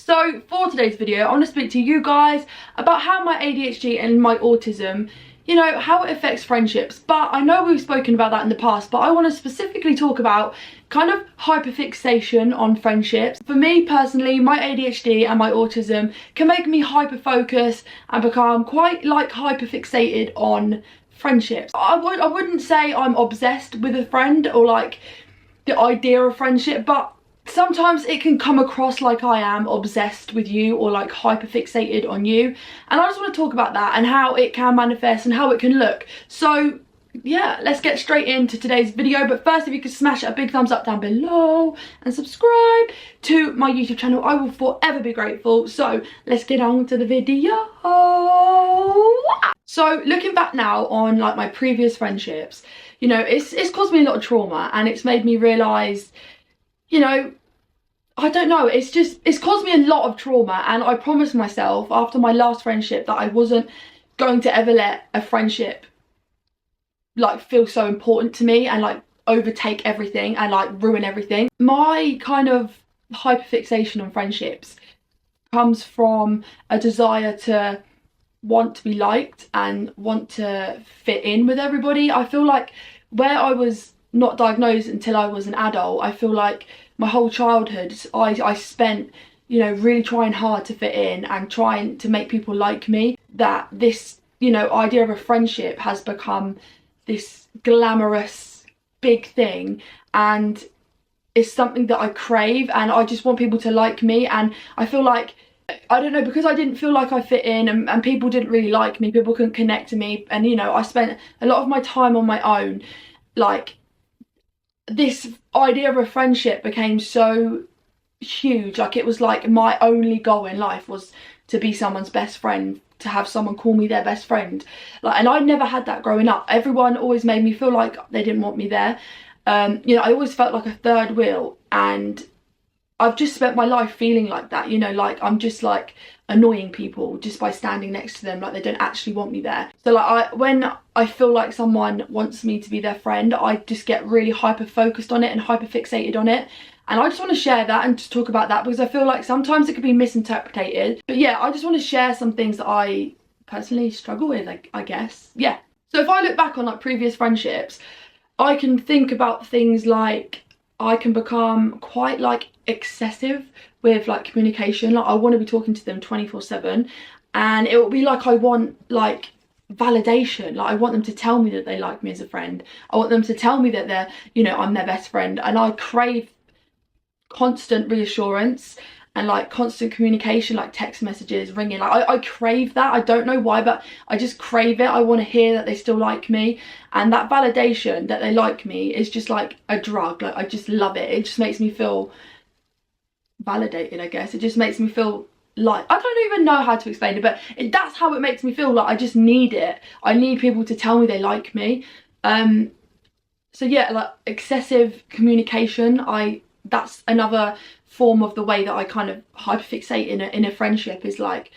So for today's video, I want to speak to you guys about how my ADHD and my autism, you know, how it affects friendships. But I know we've spoken about that in the past, but I want to specifically talk about kind of hyperfixation on friendships. For me personally, my ADHD and my autism can make me hyper-focus and become quite like hyperfixated on friendships. I wouldn't say I'm obsessed with a friend or like the idea of friendship, but sometimes it can come across like I am obsessed with you or like hyperfixated on you, and I just want to talk about that and how it can manifest and how it can look. So yeah, let's get straight into today's video. But first, if you could smash a big thumbs up down below and subscribe to my YouTube channel, I will forever be grateful. So let's get on to the video. So looking back now on like my previous friendships, you know, it's caused me a lot of trauma, and it's made me realise, you know, I don't know, it's caused me a lot of trauma. And I promised myself after my last friendship that I wasn't going to ever let a friendship like feel so important to me and like overtake everything and like ruin everything. My kind of hyperfixation on friendships comes from a desire to want to be liked and want to fit in with everybody. I feel like where I was not diagnosed until I was an adult, I feel like my whole childhood I spent, you know, really trying hard to fit in and trying to make people like me. That this, you know, idea of a friendship has become this glamorous big thing, and it's something that I crave, and I just want people to like me. And I feel like, I don't know, because I didn't feel like I fit in, and people didn't really like me, people couldn't connect to me, and you know, I spent a lot of my time on my own. Like, this idea of a friendship became so huge. Like, it was like my only goal in life was to be someone's best friend, to have someone call me their best friend. Like, and I never had that growing up. Everyone always made me feel like they didn't want me there. You know, I always felt like a third wheel, and I've just spent my life feeling like that, you know, like I'm just like annoying people just by standing next to them, like they don't actually want me there. So like when I feel like someone wants me to be their friend, I just get really hyper focused on it and hyper fixated on it. And I just want to share that and just talk about that, because I feel like sometimes it could be misinterpreted. But yeah, I just want to share some things that I personally struggle with, like, I guess. Yeah. So if I look back on like previous friendships, I can think about things like I can become quite like excessive with like communication. Like, I want to be talking to them 24/7, and it will be like I want like validation. Like, I want them to tell me that they like me as a friend. I want them to tell me that they're, you know, I'm their best friend, and I crave constant reassurance and like constant communication, like text messages, ringing. Like I crave that. I don't know why, but I just crave it. I want to hear that they still like me, and that validation that they like me is just like a drug. Like, I just love it. It just makes me feel validated, I guess. It just makes me feel like, I don't even know how to explain it, but that's how it makes me feel. Like, I just need it. I need people to tell me they like me. So yeah, like excessive communication, that's another form of the way that I kind of hyperfixate in a friendship, is like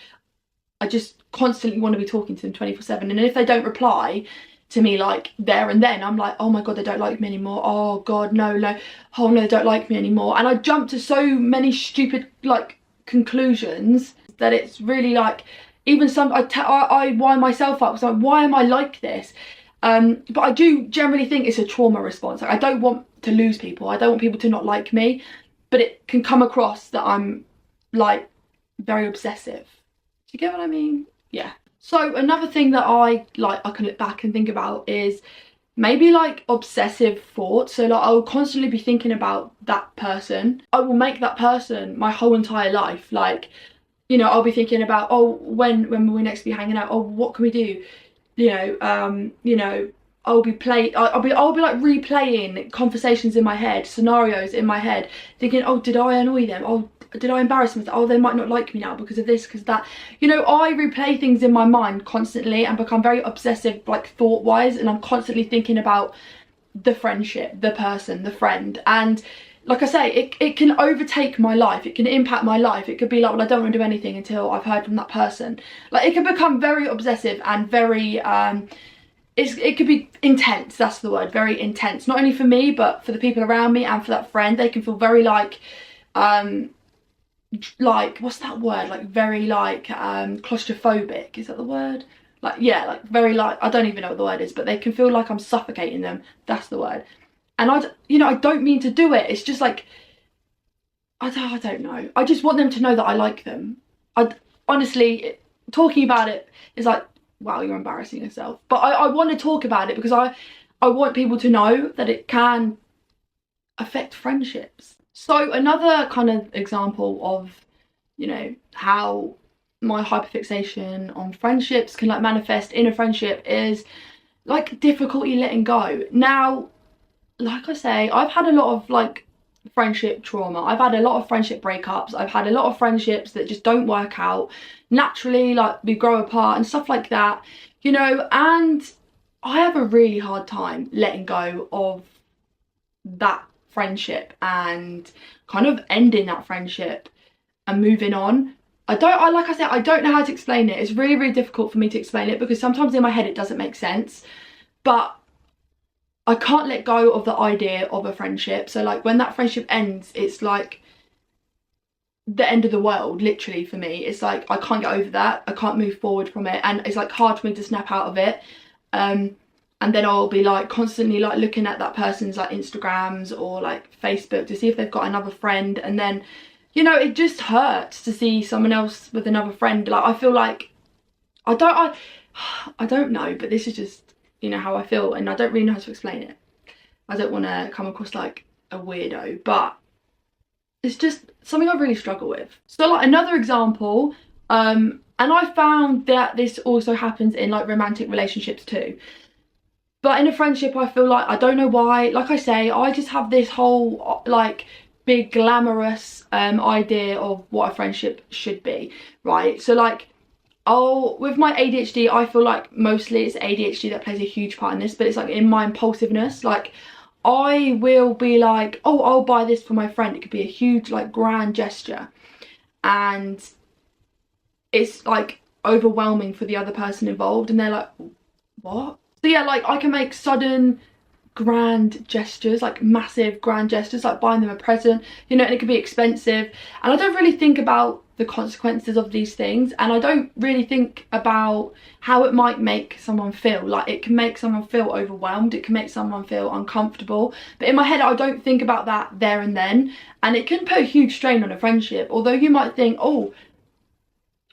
I just constantly want to be talking to them 24/7, and if they don't reply to me like there and then, I'm like, oh my god, they don't like me anymore. Oh god, no, oh no, they don't like me anymore. And I jump to so many stupid like conclusions that it's really like, even some I wind myself up. So like, why am I like this? But I do generally think it's a trauma response. Like, I don't want to lose people. I don't want people to not like me, but it can come across that I'm like very obsessive. Do you get what I mean? Yeah. So another thing that I can look back and think about is maybe like obsessive thoughts. So like, I'll constantly be thinking about that person. I will make that person my whole entire life. Like, you know, I'll be thinking about, oh, when will we next be hanging out? Oh, what can we do? You know, I'll be like replaying conversations in my head, scenarios in my head, thinking, oh, did I annoy them? Oh, did I embarrass them? Oh, they might not like me now because of this, because that. You know, I replay things in my mind constantly and become very obsessive, like thought wise, and I'm constantly thinking about the friendship, the person, the friend. And like I say, it can overtake my life, it can impact my life. It could be like, well, I don't want to do anything until I've heard from that person. Like, it can become very obsessive and very it could be intense. That's the word, very intense. Not only for me, but for the people around me and for that friend. They can feel very like like, what's that word, like very like claustrophobic, is that the word? Like, yeah, like very like, I don't even know what the word is, but they can feel like I'm suffocating them, that's the word. And I don't mean to do it, it's just like, I don't know, I just want them to know that I like them. Honestly, talking about it is like, wow, you're embarrassing yourself, but I want to talk about it because I want people to know that it can affect friendships. So another kind of example of, you know, how my hyperfixation on friendships can like manifest in a friendship is like difficulty letting go. Now, like I say, I've had a lot of like friendship trauma. I've had a lot of friendship breakups. I've had a lot of friendships that just don't work out naturally, like we grow apart and stuff like that, you know, and I have a really hard time letting go of that friendship and kind of ending that friendship and moving on. Like I said, I don't know how to explain it. It's really, really difficult for me to explain it because sometimes in my head it doesn't make sense, but I can't let go of the idea of a friendship. So like when that friendship ends, it's like the end of the world, literally, for me. It's like I can't get over that, I can't move forward from it, and it's like hard for me to snap out of it. And then I'll be like constantly like looking at that person's like Instagrams or like Facebook to see if they've got another friend, and then, you know, it just hurts to see someone else with another friend. Like I feel like I don't know, but this is just, you know, how I feel, and I don't really know how to explain it. I don't want to come across like a weirdo, but it's just something I really struggle with. So like another example, and I found that this also happens in like romantic relationships too. But in a friendship, I feel like, I don't know why, like I say, I just have this whole like big glamorous idea of what a friendship should be, right? So like, with my ADHD, I feel like mostly it's ADHD that plays a huge part in this, but it's like in my impulsiveness, like I will be like, oh, I'll buy this for my friend. It could be a huge like grand gesture, and it's like overwhelming for the other person involved, and they're like, what? So yeah, like I can make sudden grand gestures, like massive grand gestures, like buying them a present, you know, and it could be expensive, and I don't really think about the consequences of these things, and I don't really think about how it might make someone feel. Like it can make someone feel overwhelmed, it can make someone feel uncomfortable, but in my head I don't think about that there and then, and it can put a huge strain on a friendship. Although you might think, oh,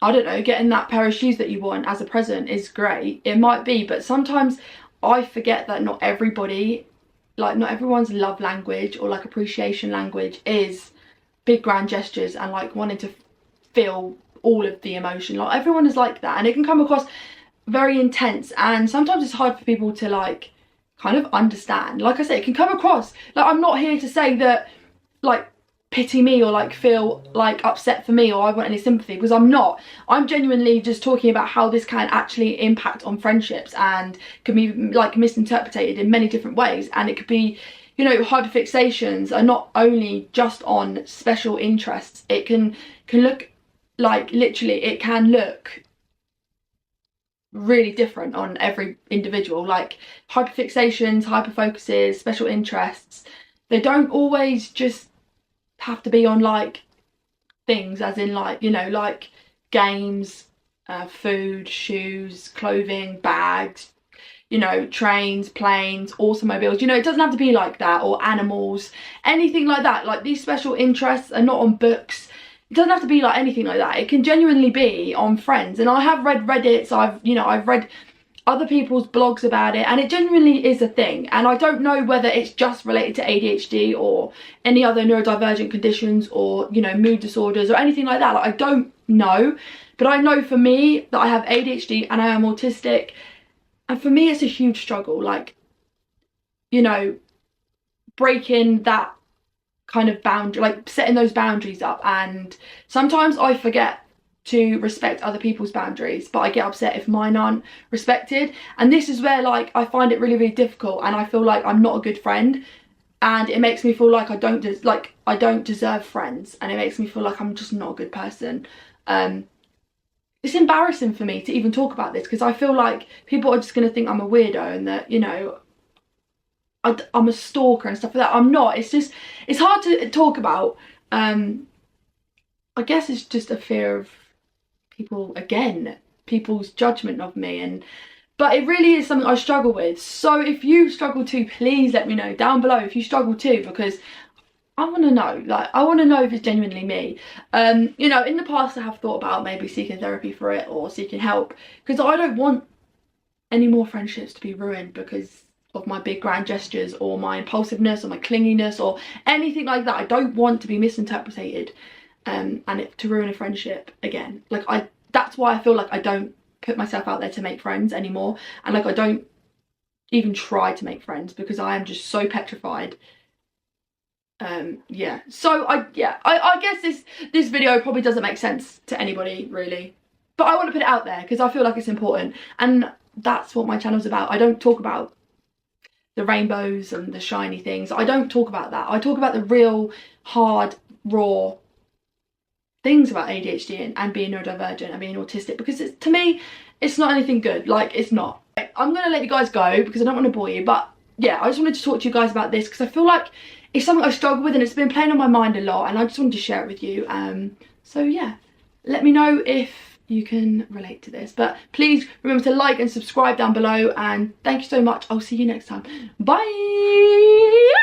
I don't know, getting that pair of shoes that you want as a present is great, it might be, but sometimes I forget that not everybody, like not everyone's love language or like appreciation language is big grand gestures and like wanting to feel all of the emotion. Like everyone is like that, and it can come across very intense, and sometimes it's hard for people to like kind of understand. Like I said, it can come across like, I'm not here to say that like pity me or like feel like upset for me or I want any sympathy, because I'm not. I'm genuinely just talking about how this can actually impact on friendships and can be like misinterpreted in many different ways. And it could be, you know, hyperfixations are not only just on special interests. It can look like, literally, it can look really different on every individual. Like hyperfixations, hyperfocuses, special interests, they don't always just have to be on like things, as in like, you know, like games, food, shoes, clothing, bags, you know, trains, planes, automobiles, you know, it doesn't have to be like that, or animals, anything like that. Like these special interests are not on books. It doesn't have to be like anything like that. It can genuinely be on friends. And I have read Reddits, I've read other people's blogs about it, and it genuinely is a thing. And I don't know whether it's just related to ADHD or any other neurodivergent conditions or, you know, mood disorders or anything like that. Like, I don't know, but I know for me that I have ADHD and I am autistic, and for me it's a huge struggle, like, you know, breaking that kind of boundary, like setting those boundaries up. And sometimes I forget to respect other people's boundaries, but I get upset if mine aren't respected. And this is where like I find it really, really difficult, and I feel like I'm not a good friend, and it makes me feel like I don't deserve friends, and it makes me feel like I'm just not a good person. It's embarrassing for me to even talk about this, because I feel like people are just going to think I'm a weirdo and that, you know, I'm a stalker and stuff like that. I'm not. It's just, it's hard to talk about. I guess it's just a fear of people, again, people's judgment of me. But it really is something I struggle with. So if you struggle too, please let me know down below if you struggle too, because I want to know, like, I want to know if it's genuinely me. You know, in the past I have thought about maybe seeking therapy for it or seeking help, because I don't want any more friendships to be ruined because of my big grand gestures or my impulsiveness or my clinginess or anything like that. I don't want to be misinterpreted and it to ruin a friendship again. Like, that's why I feel like I don't put myself out there to make friends anymore, and like I don't even try to make friends because I am just so petrified. Yeah, so I guess this video probably doesn't make sense to anybody really, but I want to put it out there because I feel like it's important, and that's what my channel's about. I don't talk about the rainbows and the shiny things. I don't talk about that. I talk about the real hard, raw things about ADHD and being neurodivergent and being autistic, because to me it's not anything good. Like, it's not. I'm gonna let you guys go because I don't want to bore you, but yeah, I just wanted to talk to you guys about this because I feel like it's something I struggle with and it's been playing on my mind a lot, and I just wanted to share it with you. So yeah, let me know if you can relate to this, but please remember to like and subscribe down below, and thank you so much. I'll see you next time. Bye.